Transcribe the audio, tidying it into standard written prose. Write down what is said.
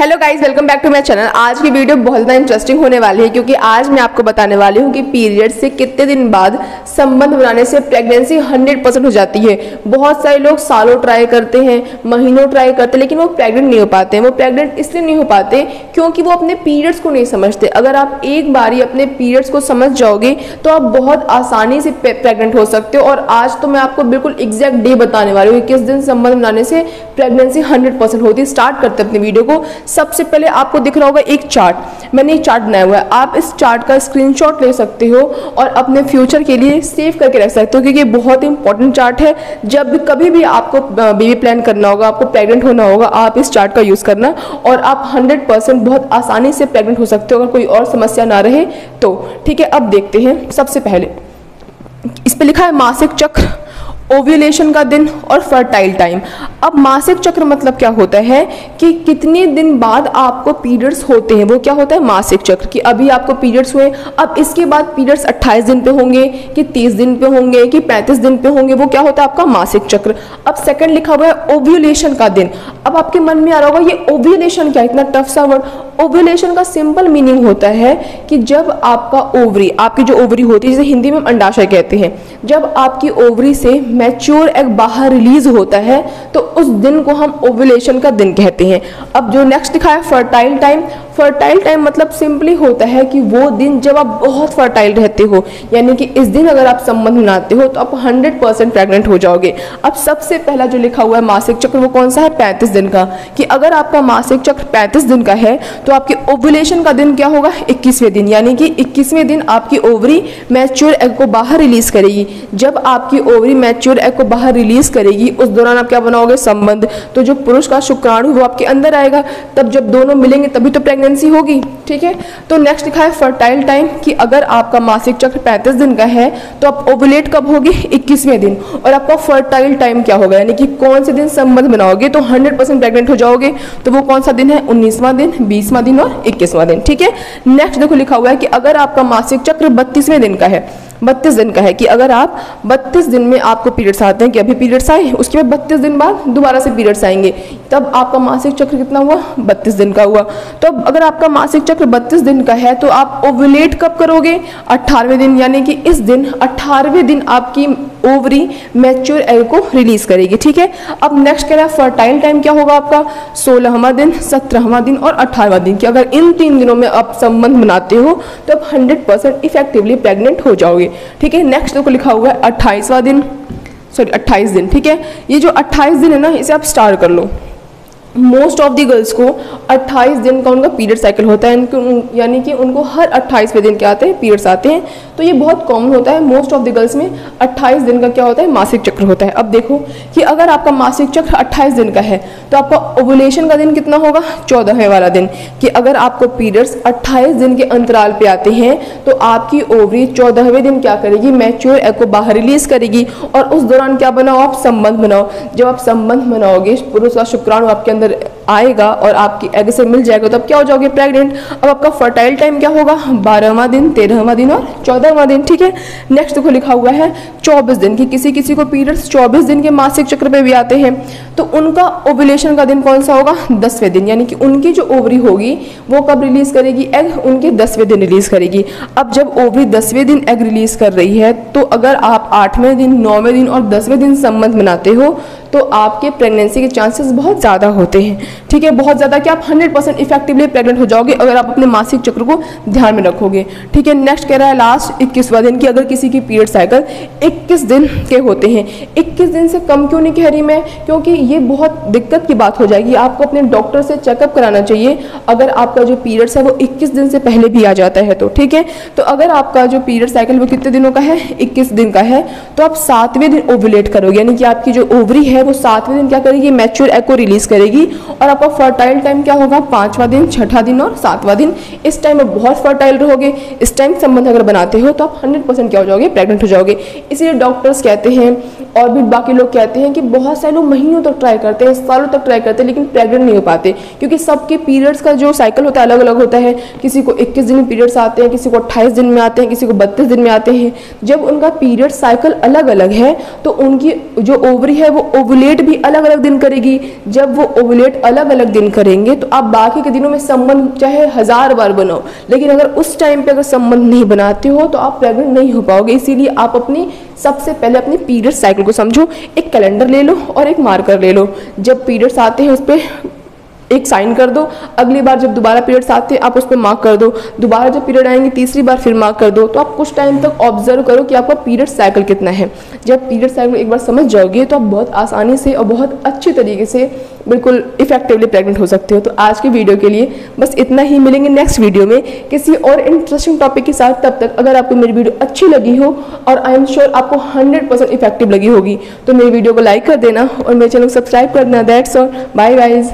Hello guys, welcome back to my channel. आज की video बहुत ज़्यादा इंटरेस्टिंग होने वाली है क्योंकि आज मैं आपको बताने वाली हूँ कि पीरियड से कितने दिन बाद संबंध बनाने से प्रेगनेंसी 100% हो जाती है। बहुत सारे लोग सालों ट्राई करते हैं, महीनों ट्राई करते हैं, लेकिन वो प्रेग्नेंट नहीं हो पाते हैं। वो प्रेग्नेंट इसलिए नहीं हो पाते क्योंकि वो अपने पीरियड्स को नहीं समझते। अगर आप एक बार ही अपने पीरियड्स को समझ जाओगे तो आप बहुत आसानी से प्रेग्नेंट हो सकते हो। और आज तो मैं आपको बिल्कुल एग्जैक्ट डे बताने वाली हूँ कि किस दिन संबंध बनाने से प्रेगनेंसी 100% होती है। स्टार्ट करते हैं अपनी वीडियो को। सबसे पहले आपको दिख रहा होगा एक चार्ट, मैंने एक चार्ट बनाया हुआ है। आप इस चार्ट का स्क्रीनशॉट ले सकते हो और अपने फ्यूचर के लिए सेव करके रख सकते हो क्योंकि ये बहुत इंपॉर्टेंट चार्ट है। जब भी कभी भी आपको बेबी प्लान करना होगा, आपको प्रेग्नेंट होना होगा, आप इस चार्ट का यूज़ करना और आप 100% बहुत आसानी से प्रेग्नेंट हो सकते हो अगर कोई और समस्या ना रहे तो। ठीक है, अब देखते हैं। सबसे पहले इस पे लिखा है मासिक चक्र, ओव्यूलेशन का दिन और फर्टाइल टाइम। अब मासिक चक्र मतलब क्या होता है कि कितने दिन बाद आपको पीरियड्स होते हैं, वो क्या होता है मासिक चक्र। कि अभी आपको पीरियड्स हुए, अब इसके बाद पीरियड्स 28 दिन पे होंगे कि 30 दिन पे होंगे कि 35 दिन पे होंगे, वो क्या होता है आपका मासिक चक्र। अब सेकंड लिखा हुआ है ओव्यूलेशन का दिन। अब आपके मन में आ रहा होगा ये ओव्यूलेशन क्या, इतना टफ सा वर्ड। ओव्यूलेशन का सिंपल मीनिंग होता है कि जब आपका ओवरी, आपकी जो ओवरी होती है जिसे हिंदी में हम अंडाशय कहते हैं, जब आपकी ओवरी से मैच्योर एग बाहर रिलीज होता है तो उस दिन को हम ओव्यूलेशन का दिन कहते हैं। अब जो नेक्स्ट लिखा है फर्टाइल टाइम, फर्टाइल टाइम मतलब सिंपली होता है कि वो दिन जब आप बहुत फर्टाइल रहते हो, यानी कि इस दिन अगर आप संबंध बनाते हो तो आप 100% प्रेग्नेंट हो जाओगे। अब सबसे पहला जो लिखा हुआ है मासिक चक्र वो कौन सा है, 35 दिन का। कि अगर आपका मासिक चक्र 35 दिन का है तो आपके ओव्यूलेशन का दिन क्या होगा, 21वें दिन। यानी कि 21वें दिन आपकी ओवरी मैच्योर एग को बाहर रिलीज करेगी। जब आपकी ओवरी मैच्योर एग को बाहर रिलीज करेगी उस दौरान आप क्या बनाओगे, संबंध। तो जो पुरुष का शुक्राणु वो आपके अंदर आएगा, तब जब दोनों मिलेंगे तभी तो प्रेगनेंसी होगी। ठीक है, तो नेक्स्ट लिखा है फर्टाइल टाइम कि अगर आपका मासिक चक्र 35 दिन का है तो आप ओवुलेट कब होगे, 21वें दिन। और आपका फर्टाइल टाइम क्या होगा, यानी कि कौन से दिन संबंध बनाओगे तो 100% प्रेग्नेंट हो जाओगे। तो वो कौन सा दिन है, 19वां दिन, 20वां दिन और 21वां दिन। ठीक है, नेक्स्ट देखो लिखा हुआ है कि अगर आपका मासिक चक्र 32वें दिन का है, 32 दिन का है, कि अगर आप 32 दिन में आपको पीरियड्स आते हैं, कि अभी पीरियड्स आए उसके बाद 32 दिन बाद दोबारा से पीरियड्स आएंगे, तब आपका मासिक चक्र कितना हुआ, 32 दिन का हुआ। तो अब अगर आपका मासिक चक्र 32 दिन का है तो आप ओवुलेट कब करोगे, 18वें दिन। यानी कि इस दिन 18वें दिन आपकी ओवरी मैच्योर एग को रिलीज करेगी। ठीक है, अब नेक्स्ट कह रहा है फर्टाइल टाइम क्या होगा आपका, 16वां दिन, 17वां दिन और 18वां दिन। कि अगर इन 3 दिनों में आप संबंध बनाते हो तो आप 100% इफेक्टिवली प्रेग्नेंट हो जाओगे। ठीक है, नेक्स्ट देखो लिखा हुआ है 28वां दिन, 28 दिन। ठीक है, ये जो 28 दिन है ना, इसे आप स्टार कर लो। मोस्ट ऑफ द गर्ल्स को 28 दिन का उनका पीरियड साइकिल होता है, यानी कि उनको हर 28वें दिन क्या आते हैं, पीरियड्स आते हैं। तो ये बहुत कॉमन होता है, मोस्ट ऑफ द गर्ल्स में 28 दिन का क्या होता है, मासिक चक्र होता है। अब देखो कि अगर आपका मासिक चक्र 28 दिन का है तो आपका ओवुलेशन का दिन कितना होगा, 14वें वाला दिन। कि अगर आपको पीरियड्स 28 दिन के अंतराल पे आते हैं तो आपकी ओवरी 14वें दिन क्या करेगी, मैच्योर एग को बाहर रिलीज करेगी और उस दौरान क्या बनाओ, आप संबंध बनाओ। जब आप संबंध बनाओगे, पुरुष का शुक्राणु आपके अंदर आएगा और आपकी एग से मिल जाएगा, तब क्या हो जाओगे, प्रेग्नेंट। अब आपका फर्टाइल टाइम क्या होगा, 12वां दिन, 13वां दिन और 14वां दिन। ठीक है, नेक्स्ट देखो लिखा हुआ है 24 दिन। की किसी किसी को पीरियड्स 24 दिन के मासिक चक्र पे भी आते हैं तो उनका ओवुलेशन का दिन कौन सा होगा, 10वें दिन। यानी कि उनकी जो ओवरी होगी वो कब रिलीज करेगी एग, उनके 10वें दिन रिलीज करेगी। अब जब ओवरी 10वें दिन एग रिलीज कर रही है तो अगर आप 8वें दिन, 9वें दिन और 10वें दिन संबंध बनाते हो तो आपके प्रेगनेंसी के चांसेस बहुत ज़्यादा होते हैं। ठीक है, बहुत ज़्यादा, कि आप 100% इफेक्टिवली प्रेग्नेंट हो जाओगे अगर आप अपने मासिक चक्र को ध्यान में रखोगे। ठीक है, नेक्स्ट कह रहा है लास्ट 21वां दिन। कि अगर किसी की पीरियड साइकिल 21 दिन के होते हैं, 21 दिन से कम क्यों नहीं कह रही मैं, क्योंकि ये बहुत दिक्कत की बात हो जाएगी। आपको अपने डॉक्टर से चेकअप कराना चाहिए अगर आपका जो पीरियड्स है वो 21 दिन से पहले भी आ जाता है तो। ठीक है, तो अगर आपका जो पीरियड साइकिल वो कितने दिनों का है, 21 दिन का है, तो आप 7वें दिन ओवुलेट करोगे। यानी कि आपकी जो ओवरी है वो 7वें दिन क्या करेगी, मैच्योर एग को रिलीज करेगी और आपका फर्टाइल टाइम क्या होगा, 5वां दिन, 6ठा दिन और 7वां दिन। इस टाइम में बहुत फर्टाइल रहोगे। इस टाइम संबंध अगर बनाते हो तो आप 100% क्या हो जाओगे, प्रेग्नेंट हो जाओगे। इसीलिए डॉक्टर्स कहते हैं और भी बाकी लोग कहते हैं कि बहुत सारे लोग महीनों तक ट्राई करते हैं, सालों तक ट्राई करते हैं, लेकिन प्रेग्नेंट नहीं हो पाते क्योंकि सबके पीरियड्स का जो साइकिल होता है अलग अलग होता है। किसी को 21 दिन में पीरियड्स आते हैं, किसी को 28 दिन में आते हैं, किसी को 32 दिन में आते हैं। जब उनका पीरियड साइकिल अलग अलग है तो उनकी जो ओवरी है वो ओवुलेट भी अलग अलग दिन करेगी। जब वो ओवुलेट अलग अलग दिन करेंगे तो आप बाकी के दिनों में संबंध चाहे 1000 बार बनाओ, लेकिन अगर उस टाइम पे अगर संबंध नहीं बनाते हो तो आप प्रेग्नेंट नहीं हो पाओगे। इसीलिए आप अपनी सबसे पहले अपनी पीरियड साइकिल को समझो। एक कैलेंडर ले लो और एक मार्कर ले लो, जब पीरियड्स आते हैं उस पर एक साइन कर दो, अगली बार जब दोबारा पीरियड्स आते हैं आप उस पर मार्क कर दो, दोबारा जब पीरियड आएंगे तीसरी बार फिर मार्क कर दो। तो आप कुछ टाइम तक ऑब्जर्व करो कि आपका पीरियड साइकिल कितना है। जब पीरियड साइकिल एक बार समझ जाओगे तो आप बहुत आसानी से और बहुत अच्छी तरीके से बिल्कुल इफेक्टिवली प्रेग्नेंट हो सकते हो। तो आज की वीडियो के लिए बस इतना ही, मिलेंगे नेक्स्ट वीडियो में किसी और इंटरेस्टिंग टॉपिक के साथ। तब तक अगर आपको मेरी वीडियो अच्छी लगी हो और आई एम श्योर आपको 100% इफेक्टिव लगी होगी तो मेरी वीडियो को लाइक कर देना और मेरे चैनल को सब्सक्राइब करना। That's all, bye guys.